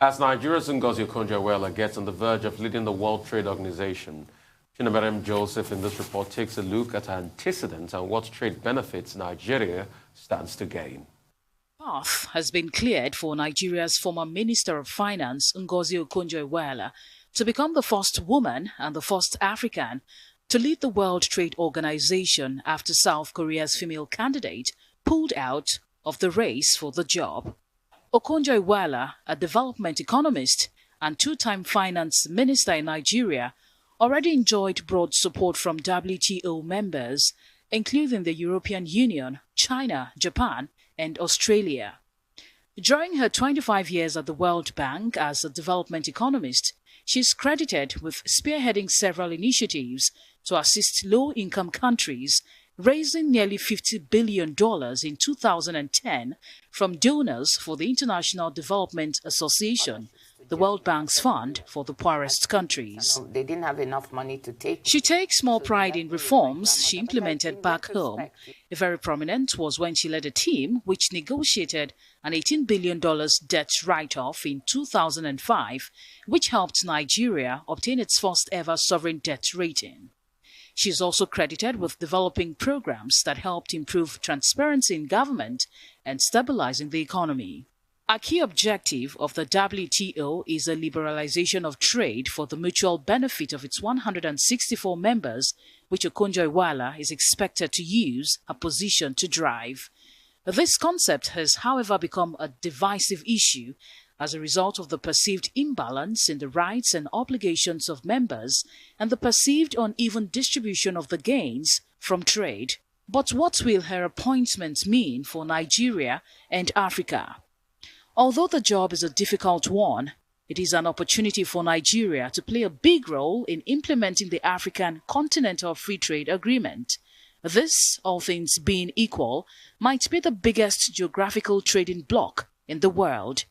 As Nigeria's Okonjo-Iweala gets on the verge of leading the World Trade Organization, Chinemerem Joseph in this report takes a look at her antecedents and what trade benefits Nigeria stands to gain. Path has been cleared for Nigeria's former Minister of Finance, Ngozi Okonjo-Iweala, to become the first woman and the first African to lead the World Trade Organization after South Korea's female candidate pulled out of the race for the job. Okonjo-Iweala, a development economist and two-time finance minister in Nigeria, already enjoyed broad support from WTO members, including the European Union, China, Japan, and Australia. During her 25 years at the World Bank as a development economist, she is credited with spearheading several initiatives to assist low-income countries, raising nearly $50 billion in 2010 from donors for the International Development Association, the World Bank's fund for the poorest countries. They didn't have enough money to take. She takes more pride in reforms she implemented back home. A very prominent was when she led a team which negotiated an $18 billion debt write-off in 2005, which helped Nigeria obtain its first ever sovereign debt rating. She is also credited with developing programs that helped improve transparency in government and stabilizing the economy. A key objective of the WTO is a liberalization of trade for the mutual benefit of its 164 members, which Okonjo-Iweala is expected to use her position to drive. This concept has, however, become a divisive issue as a result of the perceived imbalance in the rights and obligations of members and the perceived uneven distribution of the gains from trade. But what will her appointment mean for Nigeria and Africa? Although the job is a difficult one, it is an opportunity for Nigeria to play a big role in implementing the African Continental Free Trade Agreement. This, all things being equal, might be the biggest geographical trading bloc in the world.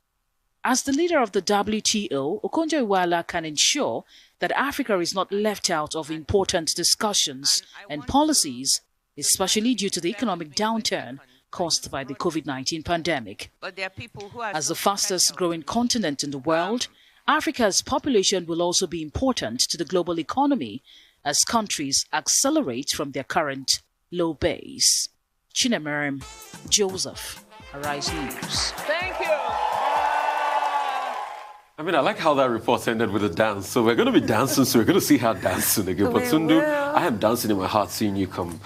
As the leader of the WTO, Okonjo-Iweala can ensure that Africa is not left out of important discussions and policies, especially due to the economic downturn caused by the COVID-19 pandemic. As the fastest growing continent in the world, Africa's population will also be important to the global economy as countries accelerate from their current low base. Chinemerem Joseph, Arise News. Thank you. I mean, I like how that report ended with a dance. So we're going to be dancing, so we're going to see her dancing again. But Sundu, I am dancing in my heart seeing you come.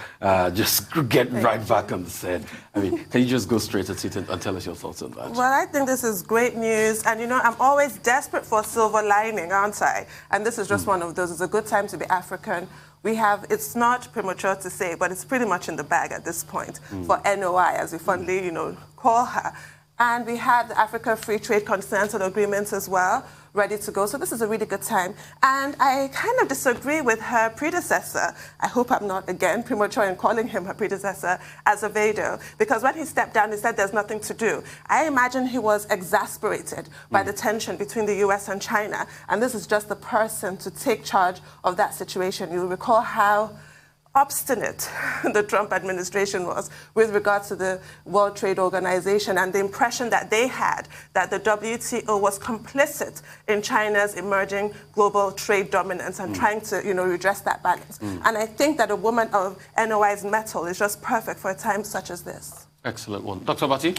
Just get right back on the set. I mean, can you just go straight at it and tell us your thoughts on that? Well, I think this is great news. And, you know, I'm always desperate for a silver lining, aren't I? And this is just one of those. It's a good time to be African. We have, it's not premature to say, but it's pretty much in the bag at this point for NOI, as we fondly, you know, call her. And we have the Africa Free Trade Continental Agreements as well, ready to go. So this is a really good time. And I kind of disagree with her predecessor. I hope I'm not, again, premature in calling him her predecessor, Azevedo, because when he stepped down, he said there's nothing to do. I imagine he was exasperated by the tension between the US and China. And this is just the person to take charge of that situation. You'll recall how obstinate the Trump administration was with regards to the World Trade Organization and the impression that they had that the WTO was complicit in China's emerging global trade dominance and trying to, you know, redress that balance. And I think that a woman of NOI's mettle is just perfect for a time such as this. Excellent one. Dr. Bati?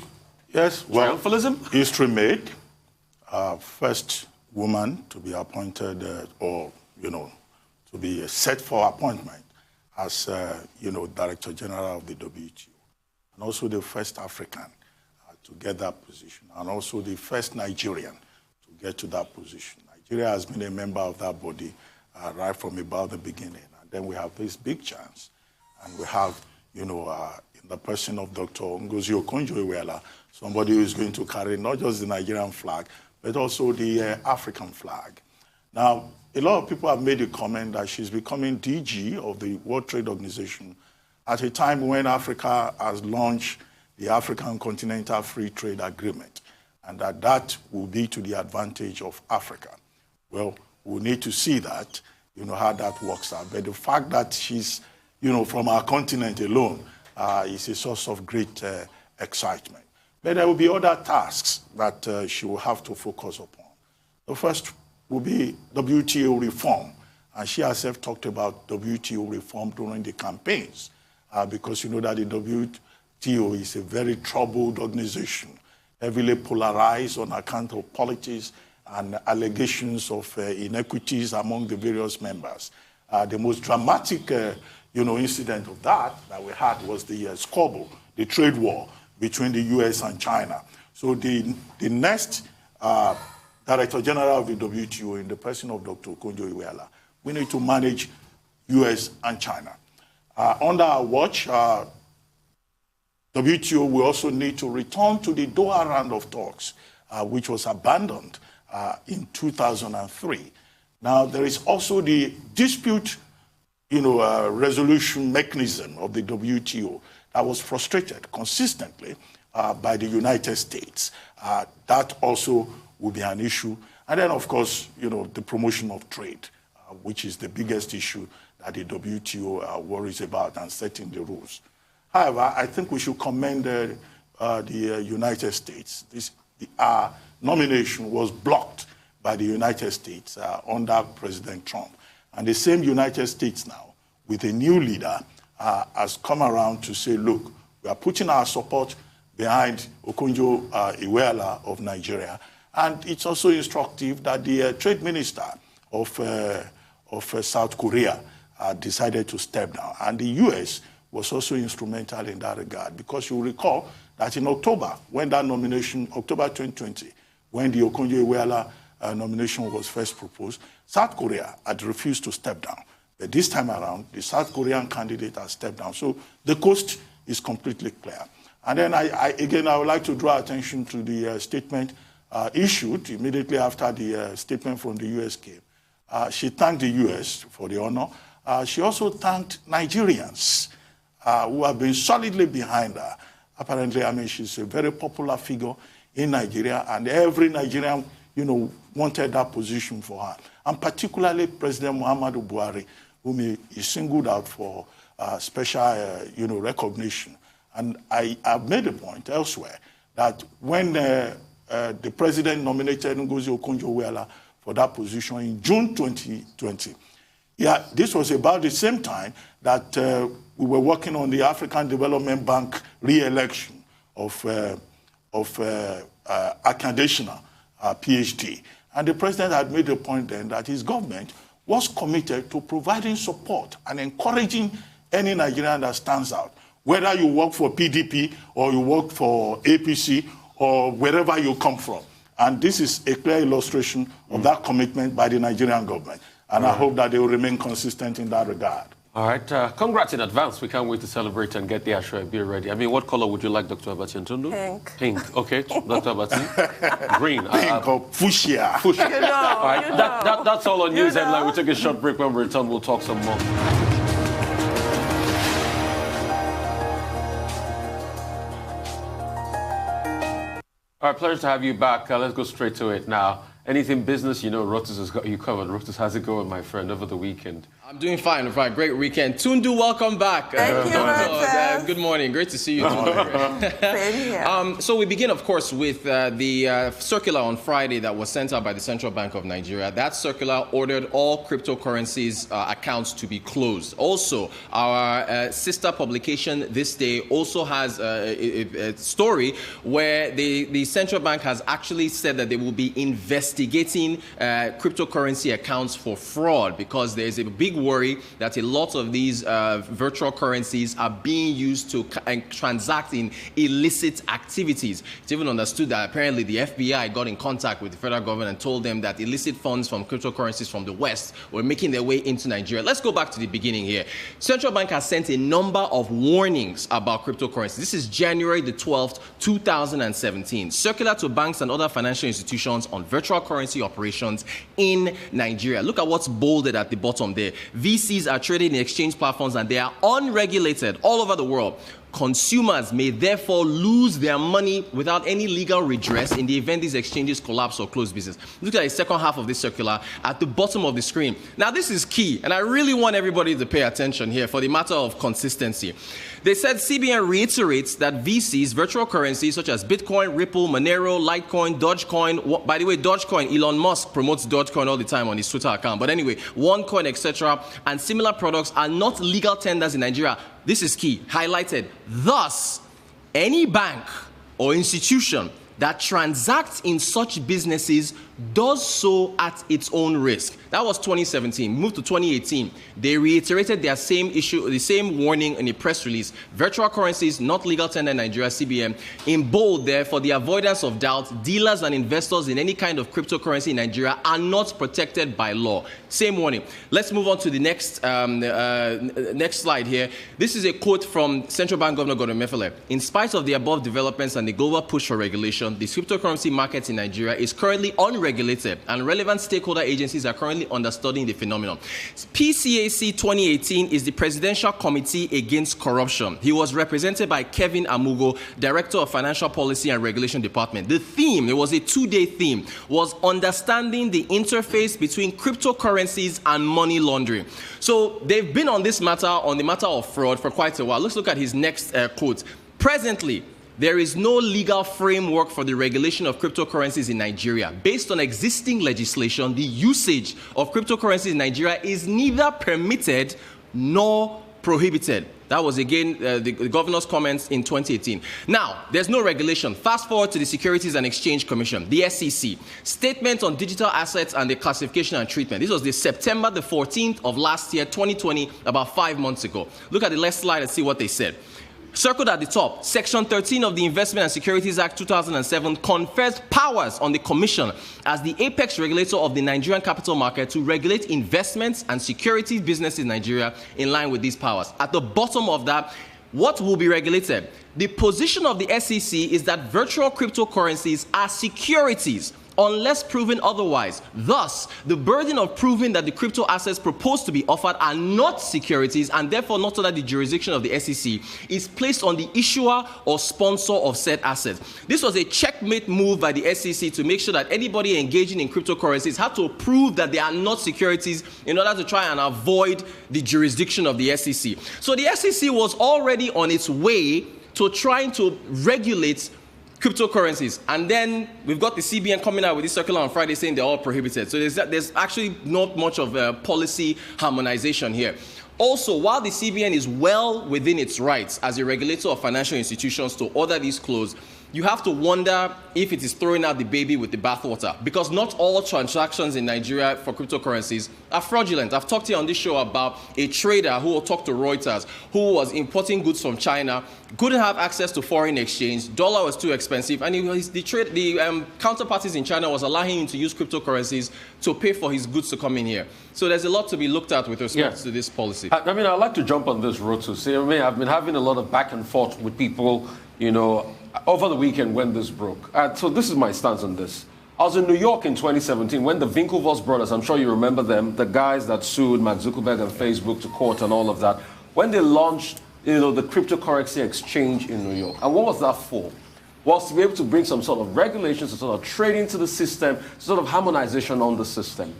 Yes, well, triumphalism? History made. First woman to be appointed or, you know, to be set for appointment as, you know, Director General of the WTO, and also the first African to get that position, and also the first Nigerian to get to that position. Nigeria has been a member of that body right from about the beginning, and then we have this big chance, and we have, you know, in the person of Dr. Ngozi Okonjo-Iweala, somebody who is going to carry not just the Nigerian flag, but also the African flag. Now, a lot of people have made a comment that she's becoming DG of the World Trade Organization at a time when Africa has launched the African Continental Free Trade Agreement, and that will be to the advantage of Africa. Well, we'll need to see that, you know, how that works out. But the fact that she's, you know, from our continent alone is a source of great excitement. But there will be other tasks that she will have to focus upon. The first will be WTO reform. And she herself talked about WTO reform during the campaigns because you know that the WTO is a very troubled organization, heavily polarized on account of politics and allegations of inequities among the various members. The most dramatic incident of that we had was the squabble, the trade war between the U.S. and China. So the next Director General of the WTO, in the person of Dr. Okonjo-Iweala, we need to manage U.S. and China. Under our watch, WTO will also need to return to the Doha round of talks, which was abandoned in 2003. Now, there is also the dispute resolution mechanism of the WTO that was frustrated consistently by the United States. That also will be an issue. And then, of course, the promotion of trade, which is the biggest issue that the WTO worries about and setting the rules. However, I think we should commend the United States. Our nomination was blocked by the United States under President Trump. And the same United States now, with a new leader, has come around to say, look, we are putting our support behind Okonjo-Iweala of Nigeria. And it's also instructive that the trade minister of South Korea decided to step down. And the U.S. was also instrumental in that regard, because you recall that in October, when that nomination, October 2020, when the Okonjo-Iweala nomination was first proposed, South Korea had refused to step down. But this time around, the South Korean candidate has stepped down. So the coast is completely clear. And then I would like to draw attention to the statement issued immediately after the statement from the U.S. came. She thanked the U.S. for the honor. She also thanked Nigerians who have been solidly behind her. Apparently, she's a very popular figure in Nigeria, and every Nigerian, wanted that position for her. And particularly President Muhammadu Buhari, whom he singled out for special, recognition. And I have made a point elsewhere that when the president nominated Ngozi Okonjo-Iweala for that position in June 2020, this was about the same time that we were working on the African Development Bank re-election of Akandeshina, PhD. And the president had made a point then that his government was committed to providing support and encouraging any Nigerian that stands out, whether you work for PDP or you work for APC or wherever you come from. And this is a clear illustration of that commitment by the Nigerian government. And I hope that they will remain consistent in that regard. All right. Congrats in advance. We can't wait to celebrate and get the Ashura beer ready. What color would you like, Dr. Abati Ntundu? Pink. Pink. Okay. Dr. Abati? Green. Pink or fuchsia. Fuchsia. All right. That's all on News Headline. We'll take a short break. When we return, we'll talk some more. All right, pleasure to have you back. Let's go straight to it now. Anything business, Rotus has got you covered. Rotus, how's it going, my friend, over the weekend? I'm doing fine. Great weekend. Tundu, welcome back. Thank you, Rotus. Good morning. Great to see you, Tundu. Same here. So we begin, of course, with the circular on Friday that was sent out by the Central Bank of Nigeria. That circular ordered all cryptocurrencies accounts to be closed. Also, our sister publication This Day also has a story where the Central Bank has actually said that they will be investigating cryptocurrency accounts for fraud, because there is a big worry that a lot of these virtual currencies are being used to transact in illicit activities. It's even understood that apparently the FBI got in contact with the federal government and told them that illicit funds from cryptocurrencies from the West were making their way into Nigeria. Let's go back to the beginning here. Central Bank has sent a number of warnings about cryptocurrencies. This is January the 12th, 2017. Circular to banks and other financial institutions on virtual currency operations in Nigeria. Look at what's bolded at the bottom there. VCs are trading in exchange platforms and they are unregulated all over the world. Consumers may therefore lose their money without any legal redress in the event these exchanges collapse or close business. Look at the second half of this circular at the bottom of the screen. Now, this is key, and I really want everybody to pay attention here for the matter of consistency. They said CBN reiterates that VCs, virtual currencies such as Bitcoin, Ripple, Monero, Litecoin, Dogecoin, by the way, Dogecoin, Elon Musk promotes Dogecoin all the time on his Twitter account. But anyway, OneCoin, etc., and similar products are not legal tenders in Nigeria. This is key, highlighted. Thus, any bank or institution that transacts in such businesses does so at its own risk. That was 2017. Moved to 2018. They reiterated their same issue, the same warning in a press release. Virtual currencies, not legal tender in Nigeria, CBN. In bold there, for the avoidance of doubt, dealers and investors in any kind of cryptocurrency in Nigeria are not protected by law. Same warning. Let's move on to the next next slide here. This is a quote from Central Bank Governor Gordon Mefele. In spite of the above developments and the global push for regulation, the cryptocurrency market in Nigeria is currently unregulated, and relevant stakeholder agencies are currently understudying the phenomenon. PCAC 2018 is the Presidential Committee Against Corruption. He was represented by Kevin Amugo, Director of Financial Policy and Regulation Department. The theme, it was a two-day theme, was understanding the interface between cryptocurrencies and money laundering. So they've been on this matter, on the matter of fraud, for quite a while. Let's look at his next quote. Presently, there is no legal framework for the regulation of cryptocurrencies in Nigeria. Based on existing legislation, the usage of cryptocurrencies in Nigeria is neither permitted nor prohibited. That was, again, the governor's comments in 2018. Now, there's no regulation. Fast forward to the Securities and Exchange Commission, the SEC. Statement on digital assets and the classification and treatment. This was the September the 14th of last year, 2020, about 5 months ago. Look at the last slide and see what they said. Circled at the top, Section 13 of the Investment and Securities Act 2007 confers powers on the Commission as the apex regulator of the Nigerian capital market to regulate investments and securities businesses in Nigeria in line with these powers. At the bottom of that, what will be regulated? The position of the SEC is that virtual cryptocurrencies are securities unless proven otherwise. Thus, the burden of proving that the crypto assets proposed to be offered are not securities and therefore not under the jurisdiction of the SEC is placed on the issuer or sponsor of said assets. This was a checkmate move by the SEC to make sure that anybody engaging in cryptocurrencies had to prove that they are not securities in order to try and avoid the jurisdiction of the SEC. So the SEC was already on its way to trying to regulate cryptocurrencies, and then we've got the CBN coming out with this circular on Friday saying they're all prohibited. So there's actually not much of a policy harmonization here. Also, while the CBN is well within its rights as a regulator of financial institutions to order these closed, you have to wonder if it is throwing out the baby with the bathwater, because not all transactions in Nigeria for cryptocurrencies are fraudulent. I've talked here on this show about a trader who talked to Reuters, who was importing goods from China, couldn't have access to foreign exchange, dollar was too expensive, and the counterparties in China was allowing him to use cryptocurrencies to pay for his goods to come in here. So there's a lot to be looked at with respect to this policy. I mean, I'd like to jump on this road to say, I mean, I've been having a lot of back and forth with people, you know, over the weekend when this broke. So this is my stance on this. I was in New York in 2017 when the Winklevoss brothers, I'm sure you remember them, the guys that sued Mark Zuckerberg and Facebook to court and all of that, when they launched, you know, the cryptocurrency exchange in New York. And what was that for? Was to be able to bring some sort of regulations, some sort of trading to the system, sort of harmonization on the system.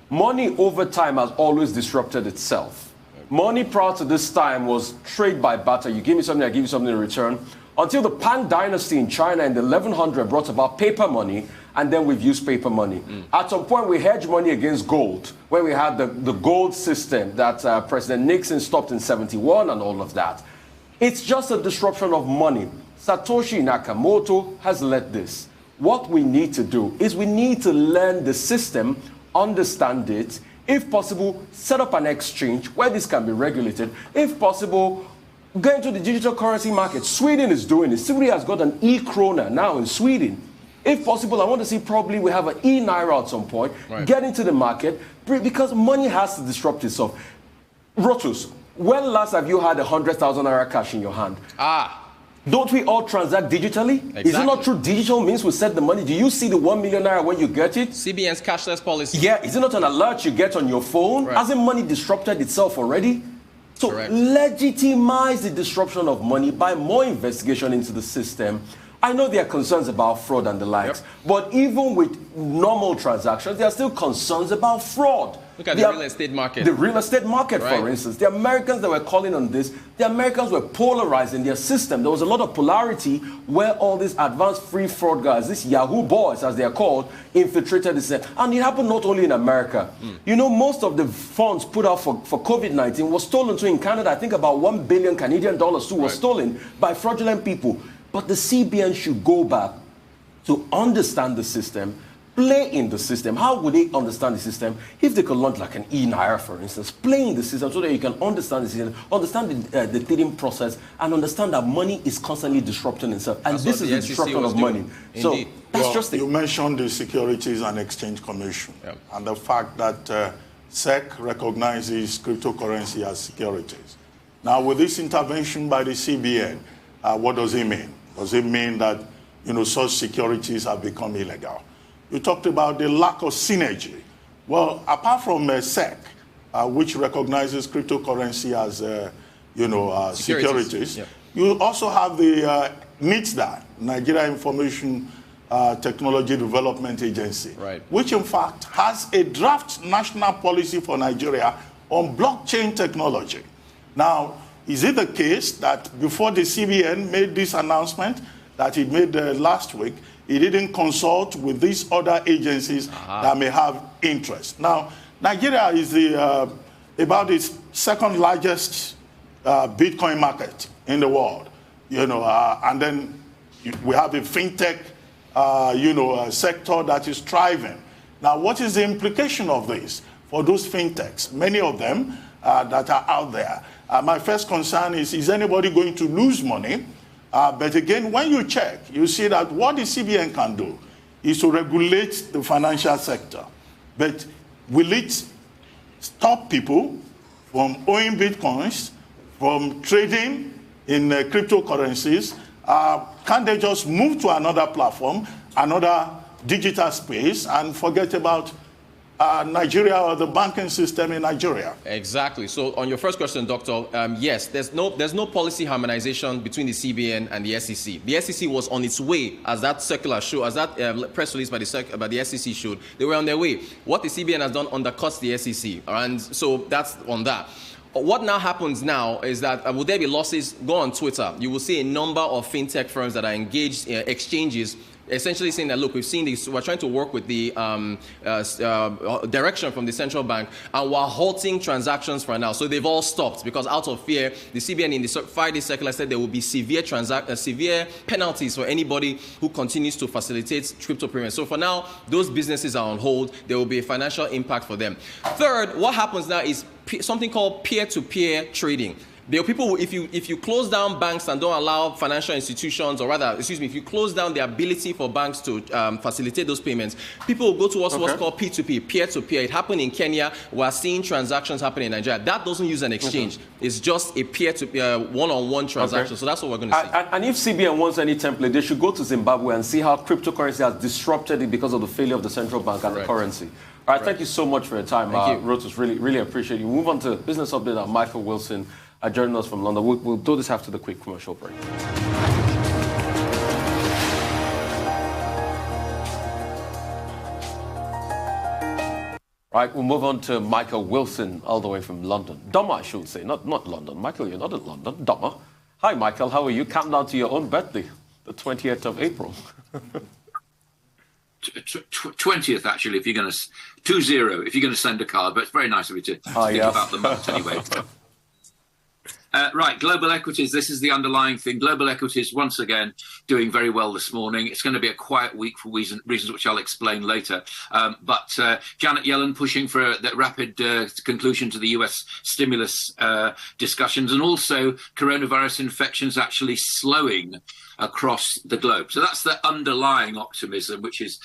Money over time has always disrupted itself. Money prior to this time was trade by barter. You give me something, I give you something in return. Until the Pan Dynasty in China in the 1100 brought about paper money, and then we've used paper money. At some point, we hedged money against gold, where we had the gold system that President Nixon stopped in '71 and all of that. It's just a disruption of money. Satoshi Nakamoto has led this. What we need to do is we need to learn the system, understand it, if possible, set up an exchange where this can be regulated, if possible, go into the digital currency market. Sweden is doing it. Sweden has got an e-krona now in Sweden. If possible, I want to see probably we have an e-naira at some point. Right. Get into the market because money has to disrupt itself. Rotus, when last have you had 100,000 naira cash in your hand? Don't we all transact digitally? Exactly. Is it not true digital means we set the money? Do you see the 1 million naira when you get it? CBN's cashless policy. Yeah, is it not an alert you get on your phone? Right. Hasn't money disrupted itself already? So legitimize the disruption of money by more investigation into the system. I know there are concerns about fraud and the likes, but even with normal transactions, there are still concerns about fraud. Look at the real estate market. The real estate market, for instance. The Americans that were calling on this, the Americans were polarizing their system. There was a lot of polarity where all these advanced free fraud guys, these Yahoo boys, as they are called, infiltrated the system. And it happened not only in America. You know, most of the funds put out for COVID-19 was stolen too in Canada. I think about $1 billion Canadian dollars too was stolen by fraudulent people. But the CBN should go back to understand the system, play in the system. How would they understand the system? If they could launch like an e-Naira, for instance, play in the system so that you can understand the system, understand the trading process, and understand that money is constantly disrupting itself. And this is the disruption of money. So that's just it. You mentioned the Securities and Exchange Commission and the fact that SEC recognizes cryptocurrency as securities. Now, with this intervention by the CBN, what does it mean? Does it mean that, you know, such securities have become illegal? You talked about the lack of synergy. Well, apart from SEC, which recognizes cryptocurrency as, securities, you also have the NITDA, Nigeria Information Technology Development Agency, which in fact has a draft national policy for Nigeria on blockchain technology. Now, is it the case that before the CBN made this announcement that it made last week, it didn't consult with these other agencies that may have interest? Now, Nigeria is about the second largest Bitcoin market in the world, and then we have a fintech, sector that is thriving. Now, what is the implication of this for those fintechs? Many of them that are out there. My first concern is anybody going to lose money? But again, when you check, you see that what the CBN can do is to regulate the financial sector. But will it stop people from owning Bitcoins, from trading in cryptocurrencies? Can't they just move to another platform, another digital space, and forget about Nigeria or the banking system in Nigeria? Exactly. So on your first question, Doctor, yes, there's no policy harmonization between the CBN and the SEC. The SEC was on its way, as that circular show, as that press release by the SEC showed. They were on their way. What the CBN has done undercuts the SEC, and so that's on that. What now happens now is that will there be losses? Go on Twitter. You will see a number of fintech firms that are engaged in exchanges, essentially saying that, look, we've seen this, we're trying to work with the direction from the central bank, and we're halting transactions for now. So they've all stopped because out of fear, the CBN in the Friday circular said there will be severe penalties for anybody who continues to facilitate crypto payments. So for now, those businesses are on hold. There will be a financial impact for them. Third, what happens now is something called peer-to-peer trading. There are people, if you close down banks and don't allow financial institutions, or rather, if you close down the ability for banks to facilitate those payments, people will go to what's called P2P, peer-to-peer. It happened in Kenya. We're seeing transactions happen in Nigeria. That doesn't use an exchange. It's just a peer-to-peer, one-on-one transaction. So that's what we're going to see. And if CBN wants any template, they should go to Zimbabwe and see how cryptocurrency has disrupted it because of the failure of the central bank and the currency. All right, thank you so much for your time. Thank you. Rotus, really appreciate you. Move on to business update. Michael Wilson joining us from London. We'll do this after the quick commercial break. Right, we'll move on to Michael Wilson, all the way from London. Doma, I should say, not London. Michael, you're not in London. Doma. Hi, Michael. How are you? Countdown to your own birthday, the 20th of April. 20th, actually, if you're going to 20, if you're going to send a card, but it's very nice of you to think about the month anyway. Right, global equities, this is the underlying thing. Global equities, once again, doing very well this morning. It's going to be a quiet week for reasons which I'll explain later. But Janet Yellen pushing for the rapid conclusion to the US stimulus discussions, and also coronavirus infections actually slowing across the globe. So that's the underlying optimism, which is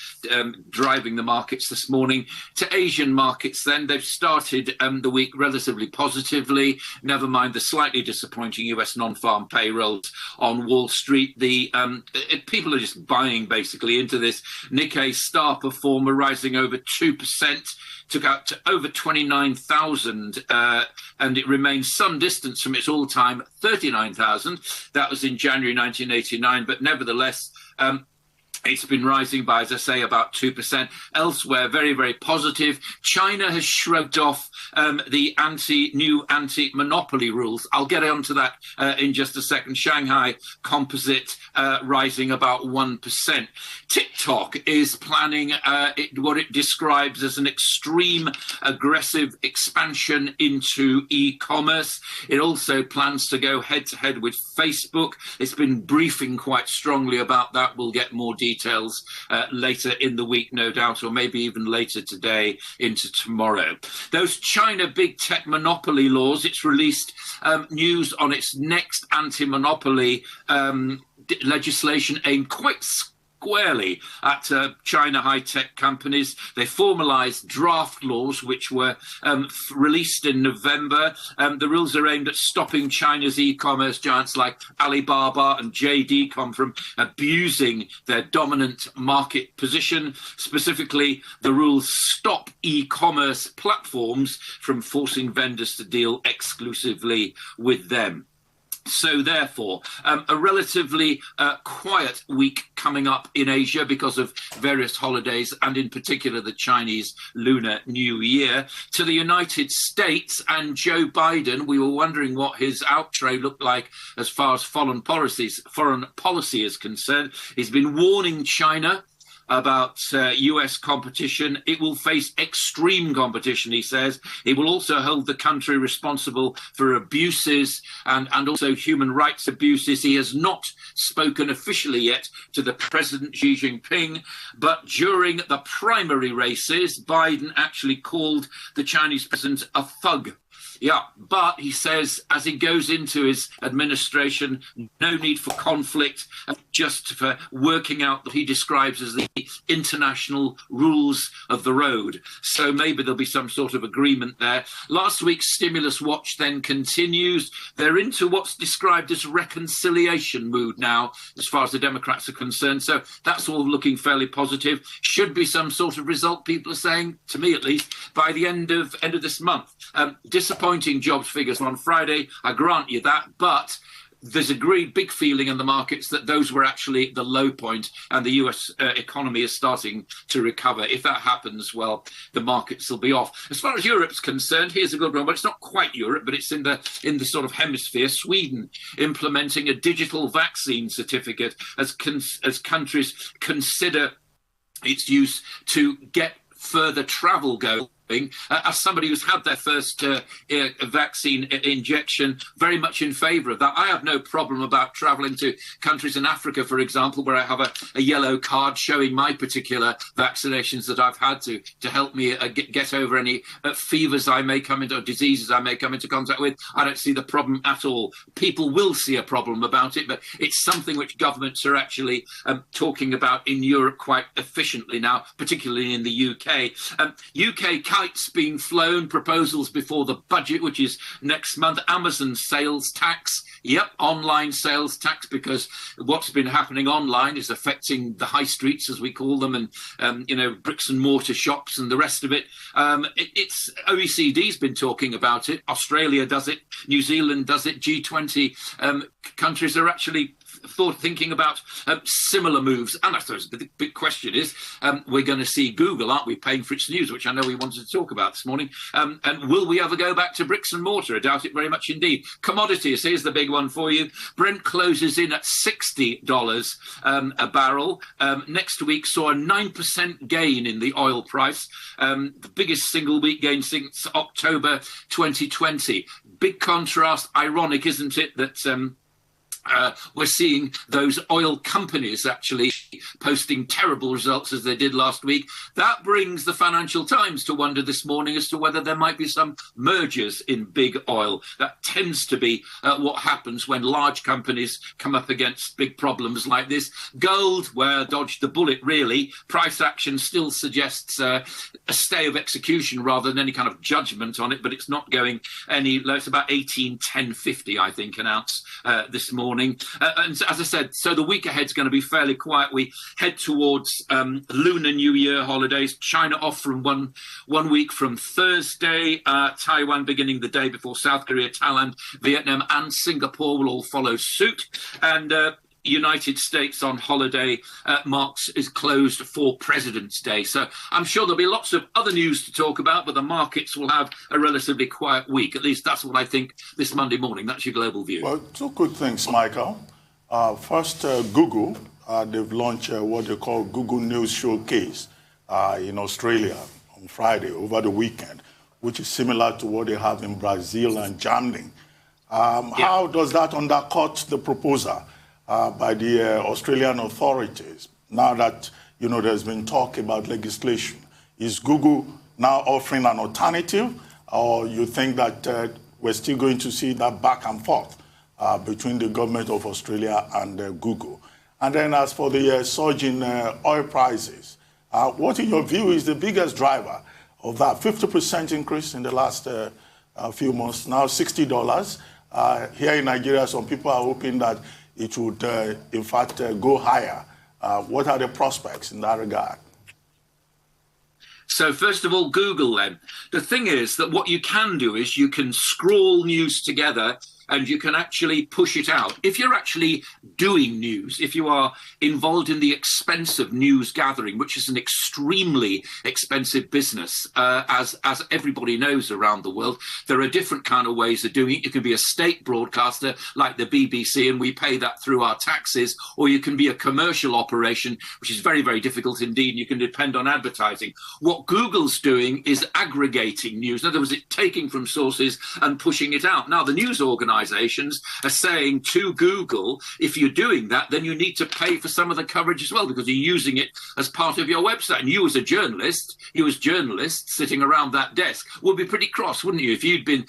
driving the markets this morning. To Asian markets then, they've started the week relatively positively, never mind the slightly disappointing US non-farm payrolls on Wall Street. People are just buying basically into this. Nikkei star performer rising over 2%. took out to over 29,000, and it remains some distance from its all-time 39,000. That was in January 1989, but nevertheless, it's been rising by, as I say, about 2%. Elsewhere, very, very positive. China has shrugged off the new anti-monopoly rules. I'll get onto that in just a second. Shanghai Composite rising about 1%. TikTok is planning what it describes as an extreme aggressive expansion into e-commerce. It also plans to go head-to-head with Facebook. It's been briefing quite strongly about that. We'll get more details later in the week, no doubt, or maybe even later today into tomorrow. Those China big tech monopoly laws, it's released news on its next anti-monopoly legislation aimed quite squarely at China high-tech companies. They formalised draft laws which were released in November. The rules are aimed at stopping China's e-commerce giants like Alibaba and JD.com from abusing their dominant market position. Specifically, the rules stop e-commerce platforms from forcing vendors to deal exclusively with them. So therefore, a relatively quiet week coming up in Asia because of various holidays and in particular the Chinese Lunar New Year. To the United States and Joe Biden, we were wondering what his outtray looked like as far as foreign policy is concerned. He's been warning China about US competition. It will face extreme competition, he says. It will also hold the country responsible for abuses and also human rights abuses. He has not spoken officially yet to the President Xi Jinping, but during the primary races, Biden actually called the Chinese president a thug. Yeah, but he says as he goes into his administration, no need for conflict, just for working out what he describes as the international rules of the road. So maybe there'll be some sort of agreement there. Last week's stimulus watch then continues. They're into what's described as reconciliation mood now, as far as the Democrats are concerned. So that's all looking fairly positive. Should be some sort of result, people are saying, to me at least, by the end of this month. Disappointing jobs figures on Friday, I grant you that, but there's a great big feeling in the markets that those were actually the low point and the US economy is starting to recover. If that happens, well, the markets will be off. As far as Europe's concerned, here's a good one, but it's not quite Europe, but it's in the sort of hemisphere. Sweden implementing a digital vaccine certificate as countries consider its use to get further travel going. As somebody who's had their first vaccine injection, very much in favour of that. I have no problem about travelling to countries in Africa, for example, where I have a yellow card showing my particular vaccinations that I've had to help me get over any fevers I may come into, or diseases I may come into contact with. I don't see the problem at all. People will see a problem about it, but it's something which governments are actually talking about in Europe quite efficiently now, particularly in the UK. UK kites being flown, proposals before the budget, which is next month. Amazon sales tax. Yep, online sales tax, because what's been happening online is affecting the high streets, as we call them, and bricks and mortar shops and the rest of it. It's OECD's been talking about it. Australia does it. New Zealand does it. G20 countries are actually thinking about similar moves. And I suppose the big question is, we're going to see Google, aren't we, paying for its news, which I know we wanted to talk about this morning. And will we ever go back to bricks and mortar? I doubt it very much indeed. Commodities, here's the big one for you. Brent closes in at $60 a barrel. Next week saw a 9% gain in the oil price, the biggest single week gain since October 2020. Big contrast, ironic, isn't it, that we're seeing those oil companies actually posting terrible results as they did last week. That brings the Financial Times to wonder this morning as to whether there might be some mergers in big oil. That tends to be what happens when large companies come up against big problems like this. Gold, well, dodged the bullet, really. Price action still suggests a stay of execution rather than any kind of judgment on it, but it's not going any low. It's about 18.1050, I think, an ounce this morning. morning. And as I said, so the week ahead is going to be fairly quiet. We head towards Lunar New Year holidays. China off from one week from Thursday. Taiwan beginning the day before South Korea, Thailand, Vietnam and Singapore will all follow suit. And United States on holiday is closed for President's Day. So I'm sure there'll be lots of other news to talk about, but the markets will have a relatively quiet week. At least that's what I think this Monday morning. That's your global view. Well, two good things, Michael. First, Google, they've launched what they call Google News Showcase in Australia on Friday over the weekend, which is similar to what they have in Brazil and Germany. How does that undercut the proposal by the Australian authorities? Now that, there's been talk about legislation, is Google now offering an alternative, or you think that we're still going to see that back and forth between the government of Australia and Google? And then as for the surge in oil prices, what in your view is the biggest driver of that 50% increase in the last few months, now $60? Here in Nigeria, some people are hoping that it would, in fact, go higher. What are the prospects in that regard? So first of all, Google then. The thing is that what you can do is you can scroll news together and you can actually push it out. If you're actually doing news, if you are involved in the expensive news gathering, which is an extremely expensive business, as everybody knows around the world, there are different kind of ways of doing it. You can be a state broadcaster like the BBC, and we pay that through our taxes, or you can be a commercial operation, which is very, very difficult indeed, and you can depend on advertising. What Google's doing is aggregating news. In other words, it's taking from sources and pushing it out. Now, the news organizations are saying to Google, if you're doing that, then you need to pay for some of the coverage as well, because you're using it as part of your website. And you as a journalist, sitting around that desk would be pretty cross, wouldn't you, if you'd been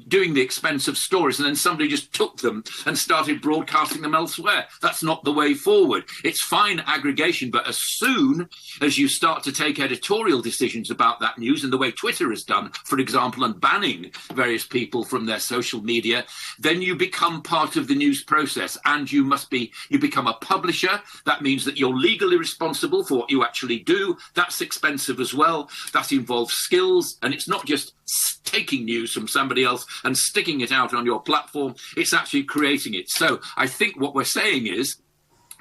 doing the expensive stories and then somebody just took them and started broadcasting them elsewhere. That's not the way forward. It's fine aggregation, but as soon as you start to take editorial decisions about that news, in the way Twitter has done, for example, and banning various people from their social media, then you become part of the news process, and you become a publisher. That means that you're legally responsible for what you actually do. That's expensive as well. That involves skills, and it's not just taking news from somebody else and sticking it out on your platform, it's actually creating it. So I think what we're saying is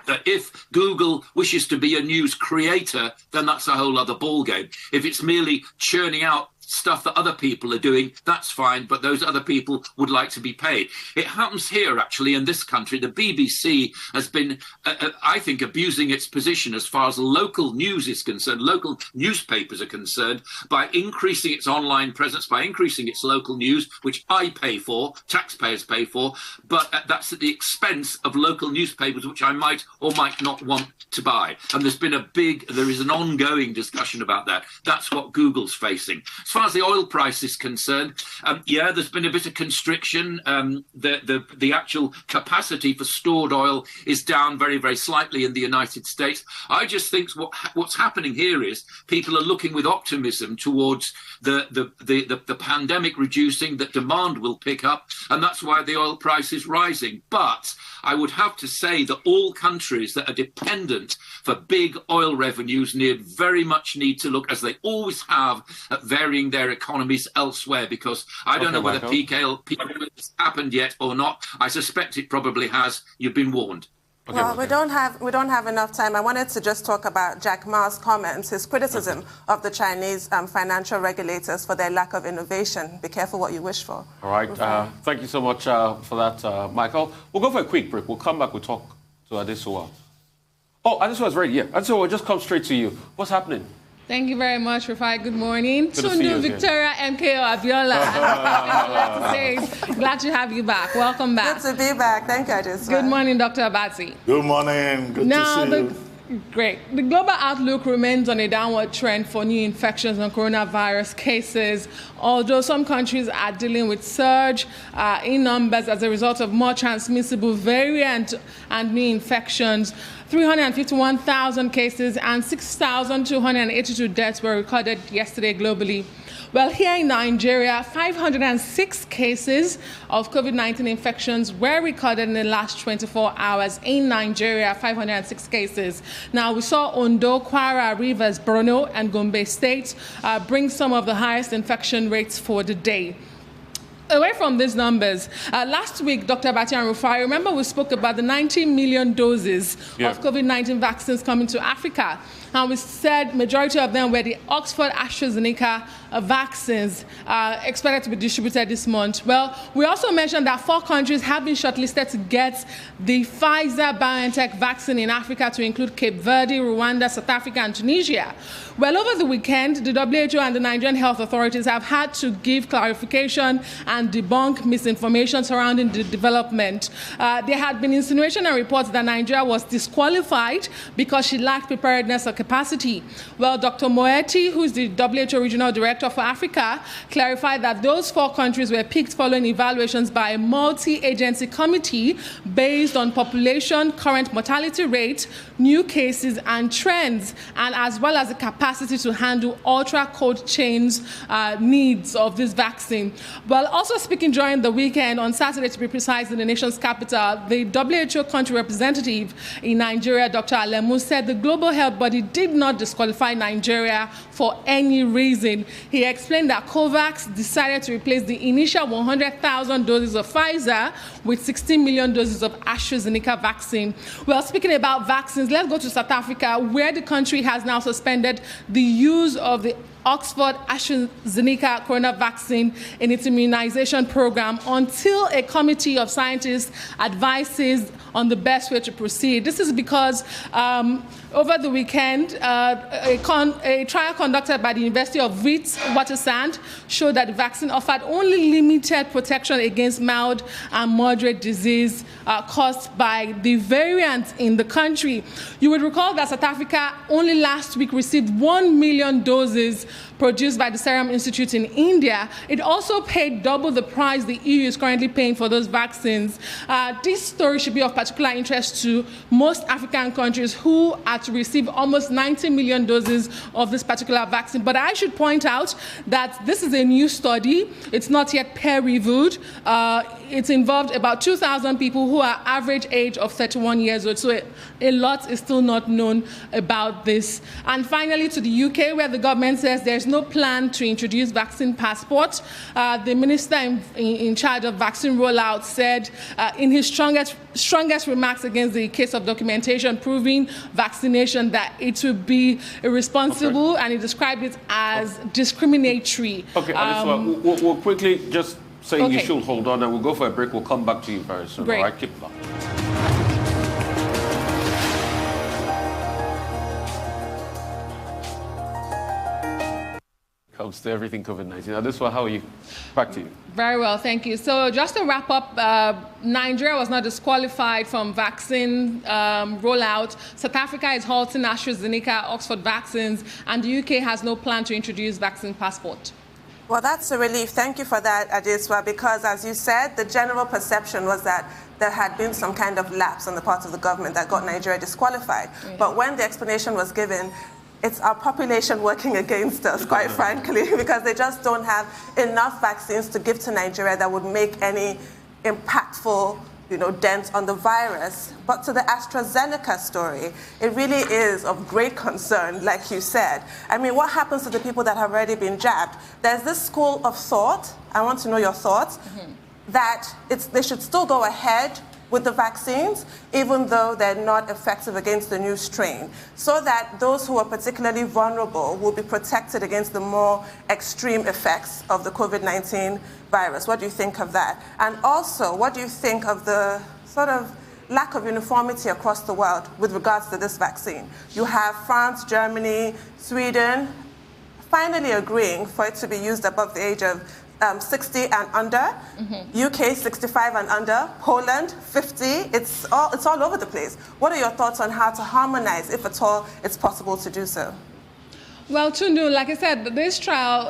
that if Google wishes to be a news creator, then that's a whole other ballgame. If it's merely churning out stuff that other people are doing, that's fine, but those other people would like to be paid. It happens here, actually, in this country. The BBC has been, I think, abusing its position as far as local news is concerned, local newspapers are concerned, by increasing its online presence, by increasing its local news, which I pay for, taxpayers pay for, but that's at the expense of local newspapers, which I might or might not want to buy. And there is an ongoing discussion about that. That's what Google's facing. As far as the oil price is concerned, there's been a bit of constriction. The actual capacity for stored oil is down very, very slightly in the United States. I just think what's happening here is people are looking with optimism towards the pandemic reducing, that demand will pick up, and that's why the oil price is rising. But I would have to say that all countries that are dependent for big oil revenues very much need to look, as they always have, at varying their economies elsewhere, because I don't know whether peak oil has happened yet or not. I suspect it probably has. You've been warned. Okay, well, we don't have enough time. I wanted to just talk about Jack Ma's comments, his criticism of the Chinese financial regulators for their lack of innovation. Be careful what you wish for. All right. Thank you so much for that, Michael. We'll go for a quick break. We'll come back. We'll talk to Adesuwa. Oh, Adesuwa is ready. Yeah. Adesuwa, we'll just come straight to you. What's happening? Thank you very much, Rufai. Good morning. Tundu Victoria Okonjo-Iweala. Glad to have you back. Welcome back. Good to be back. Thank you, Adesuwa. Good morning, Dr. Abati. Good morning. Good to see you. Great. The global outlook remains on a downward trend for new infections and coronavirus cases, although some countries are dealing with surge in numbers as a result of more transmissible variant and new infections. 351,000 cases and 6,282 deaths were recorded yesterday globally. Well, here in Nigeria, 506 cases of COVID-19 infections were recorded in the last 24 hours. In Nigeria, 506 cases. Now, we saw Ondo, Kwara, Rivers, Borno, and Gombe states bring some of the highest infection rates for the day. Away from these numbers, last week, Dr. Batian Rufai, remember we spoke about the 90 million doses of COVID-19 vaccines coming to Africa. And we said majority of them were the Oxford AstraZeneca vaccines expected to be distributed this month. Well, we also mentioned that 4 countries have been shortlisted to get the Pfizer-BioNTech vaccine in Africa, to include Cape Verde, Rwanda, South Africa, and Tunisia. Well, over the weekend, the WHO and the Nigerian health authorities have had to give clarification and debunk misinformation surrounding the development. There had been insinuation and reports that Nigeria was disqualified because she lacked preparedness or capacity. Well, Dr. Moeti, who is the WHO Regional Director for Africa, clarified that those 4 countries were picked following evaluations by a multi-agency committee based on population, current mortality rate, new cases and trends, and as well as the capacity to handle ultra-cold chains needs of this vaccine. Well, also speaking during the weekend, on Saturday to be precise, in the nation's capital, the WHO country representative in Nigeria, Dr. Alemu, said the global health body did not disqualify Nigeria for any reason. He explained that COVAX decided to replace the initial 100,000 doses of Pfizer with 16 million doses of AstraZeneca vaccine. Well, speaking about vaccines, let's go to South Africa, where the country has now suspended the use of the Oxford AstraZeneca corona vaccine in its immunization program until a committee of scientists advises on the best way to proceed. This is because over the weekend, a trial conducted by the University of Witwatersrand showed that the vaccine offered only limited protection against mild and moderate disease caused by the variants in the country. You would recall that South Africa only last week received 1 million doses produced by the Serum Institute in India. It also paid double the price the EU is currently paying for those vaccines. This story should be of particular interest to most African countries who are to receive almost 90 million doses of this particular vaccine. But I should point out that this is a new study. It's not yet peer-reviewed. It's involved about 2,000 people who are average age of 31 years old. So a lot is still not known about this. And finally, to the UK, where the government says there's no plan to introduce vaccine passports. The minister in charge of vaccine rollout said in his strongest remarks against the case of documentation proving vaccination that it would be irresponsible, and he described it as discriminatory. Okay, we'll quickly just say you should hold on, and we'll go for a break. We'll come back to you very soon. Great. All right, keep it on. Comes to everything COVID-19. Now, this one, how are you? Back to you. Very well, thank you. So just to wrap up, Nigeria was not disqualified from vaccine rollout. South Africa is halting AstraZeneca, Oxford vaccines, and the UK has no plan to introduce vaccine passport. Well, that's a relief. Thank you for that, Adeswa, because as you said, the general perception was that there had been some kind of lapse on the part of the government that got Nigeria disqualified. But when the explanation was given, it's our population working against us, quite frankly, because they just don't have enough vaccines to give to Nigeria that would make any impactful, dent on the virus. But to the AstraZeneca story, it really is of great concern, like you said. I mean, what happens to the people that have already been jabbed? There's this school of thought, I want to know your thoughts, that they should still go ahead with the vaccines, even though they're not effective against the new strain, so that those who are particularly vulnerable will be protected against the more extreme effects of the COVID-19 virus. What do you think of that? And also, what do you think of the sort of lack of uniformity across the world with regards to this vaccine? You have France, Germany, Sweden finally agreeing for it to be used above the age of 60 and under, UK 65 and under, Poland 50. It's all over the place. What are your thoughts on how to harmonize, if at all it's possible to do so? Well, Tundu, like I said, this trial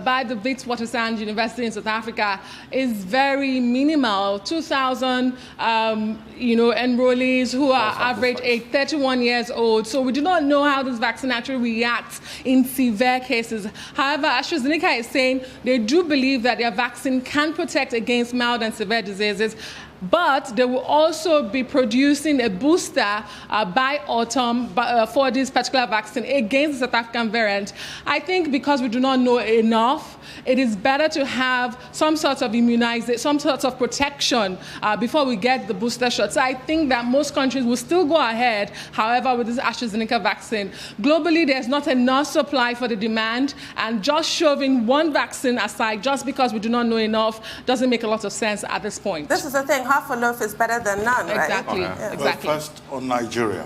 by the Witwatersrand University in South Africa is very minimal. 2,000, enrollees who are average age 31 years old. So we do not know how this vaccine actually reacts in severe cases. However, AstraZeneca is saying they do believe that their vaccine can protect against mild and severe diseases, but they will also be producing a booster by autumn for this particular vaccine against the South African variant. I think because we do not know enough, it is better to have some sort of immunization, some sort of protection before we get the booster shot. So I think that most countries will still go ahead, however, with this AstraZeneca vaccine. Globally, there's not enough supply for the demand, and just shoving one vaccine aside just because we do not know enough doesn't make a lot of sense at this point. This is the thing. Half a loaf is better than none, right? Exactly. Okay. Yeah. Well, first, on Nigeria,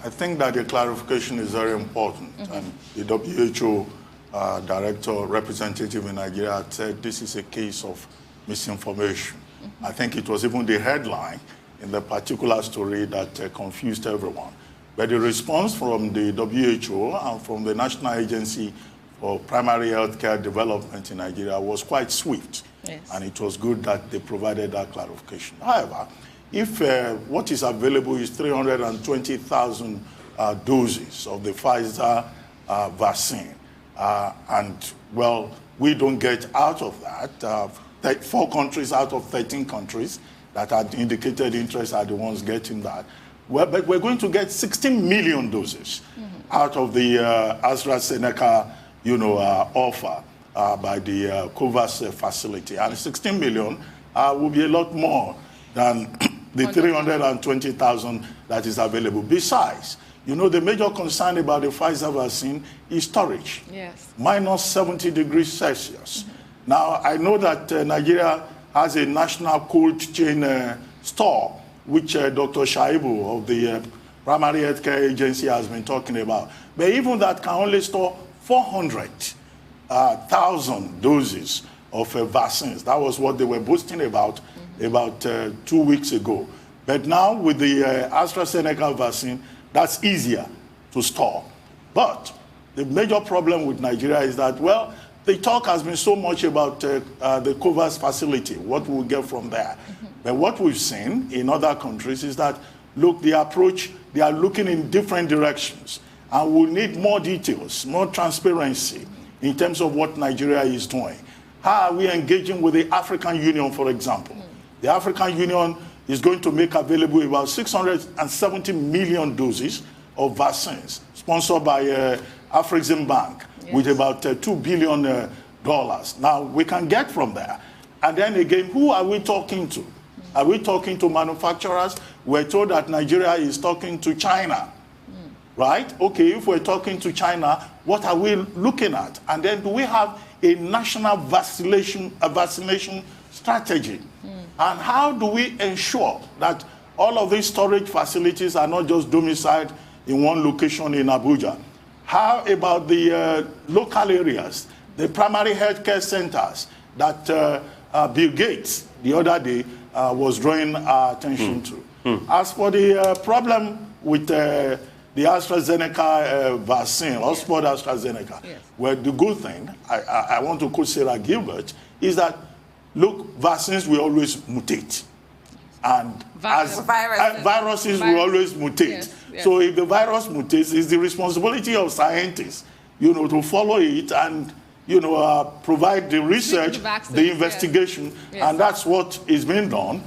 I think that the clarification is very important. And the WHO director representative in Nigeria said this is a case of misinformation. I think it was even the headline in the particular story that confused everyone. But the response from the WHO and from the National Agency for Primary Healthcare Development in Nigeria was quite swift. Yes. And it was good that they provided that clarification. However, if what is available is 320,000 doses of the Pfizer vaccine, and, well, we don't get out of that, 4 countries out of 13 countries that had indicated interest are the ones getting that. Well, but we're going to get 16 million doses out of the AstraZeneca, offer by the COVAX facility. And 16 million will be a lot more than the 320,000 that is available. Besides, the major concern about the Pfizer vaccine is storage. Yes. Minus 70 degrees Celsius. Now, I know that Nigeria has a national cold chain store, which Dr. Shaibu of the Primary Healthcare Agency has been talking about. But even that can only store 400,000 doses of vaccines. That was what they were boasting about 2 weeks ago. But now with the AstraZeneca vaccine, that's easier to store. But the major problem with Nigeria is that, well, the talk has been so much about the COVAX facility, what we'll get from there. But what we've seen in other countries is that, look, the approach, they are looking in different directions. And we'll need more details, more transparency in terms of what Nigeria is doing. How are we engaging with the African Union, for example? The African Union is going to make available about 670 million doses of vaccines, sponsored by Afrexim Bank, with about $2 billion. Now, we can get from there. And then again, who are we talking to? Are we talking to manufacturers? We're told that Nigeria is talking to China. Right? Okay, if we're talking to China, what are we looking at? And then do we have a national vaccination strategy? And how do we ensure that all of these storage facilities are not just domiciled in one location in Abuja? How about the local areas, the primary healthcare centers that Bill Gates the other day was drawing our attention to? As for the problem with the AstraZeneca vaccine, Oxford AstraZeneca, well, the good thing, I want to quote Sarah Gilbert, is that, look, vaccines will always mutate. And viruses will always mutate. Yes, yes. So if the virus mutates, it's the responsibility of scientists, to follow it and, provide the research, the investigation, yes. And that's what is being done,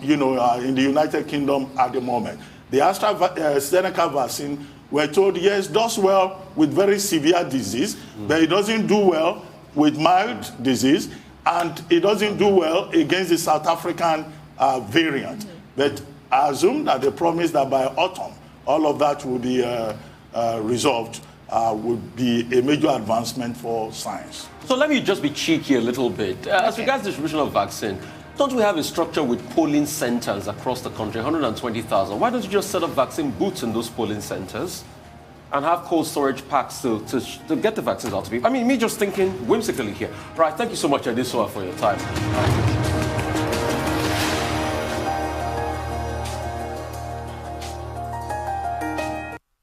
in the United Kingdom at the moment. The AstraZeneca vaccine, we're told, yes, does well with very severe disease, but it doesn't do well with mild disease, and it doesn't do well against the South African variant. But I assume that the promise that by autumn, all of that will be resolved would be a major advancement for science. So let me just be cheeky a little bit. As regards distribution of vaccine, don't we have a structure with polling centers across the country, 120,000? Why don't you just set up vaccine booths in those polling centers? and have cold storage packs to get the vaccines out to people. I mean, me just thinking whimsically here. Right, thank you so much, Adesua, for your time.